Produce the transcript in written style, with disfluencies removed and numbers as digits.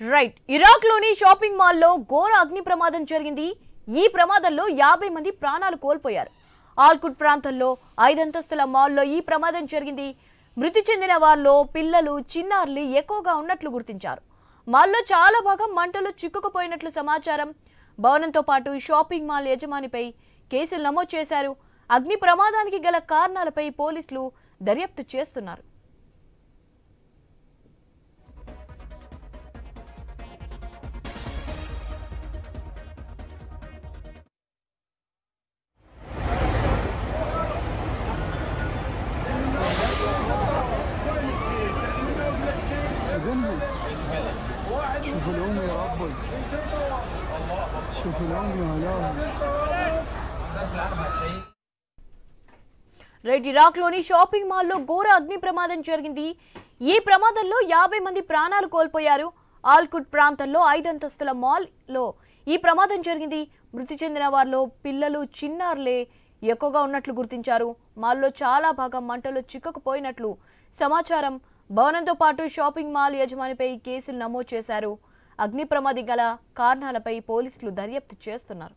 Right Iraq లోని shopping mall లో ఘోర అగ్ని ప్రమాదం జరిగింది। ఈ ప్రమాదంలో 50 మంది ప్రాణాలు కోల్పోయారు। ఆల్కుట్ ప్రాంతంలో 5 అంతస్తుల మాల్ లో ఈ ప్రమాదం జరిగింది। మృతి చెందిన వారిలో పిల్లలు చిన్నారులు ఎక్కువగా ఉన్నట్లు గుర్తించారు। మాల్లో చాలా భాగం మంటలు చిక్కుకుపోయినట్లు సమాచారం। భవనంతో పాటు షాపింగ్ మాల్ యజమానిపై కేసులు నమోదు చేశారు। అగ్ని ప్రమాదానికి గల కారణాలపై పోలీసులు దర్యాప్తు చేస్తున్నారు। شوف الأم يا ربي شوف الأم يا هلاوي రైట్ ఇరాక్ లోని షాపింగ్ మాల్ లో ఘోర అగ్ని ప్రమాదం జరిగింది। ఈ ప్రమాదంలో 50 మంది ప్రాణాలు కోల్పోయారు। ఆల్కుట్ ప్రాంతంలో 5 అంతస్తుల మాల్ లో ఈ ప్రమాదం జరిగింది। మృతి చెందిన వారిలో పిల్లలు చిన్నారులే ఎక్కువగా ఉన్నట్లు గుర్తించారు। మాల్లో చాలా భాగం మంటలు చిక్కుకుపోయినట్లు సమాచారం। భవనంతో పాటు షాపింగ్ మాల్ యజమానిపై కేసులు నమోదు చేశారు। అగ్ని ప్రమాదం గల కారణాలపై పోలీసులు దర్యాప్తు చేస్తున్నారు।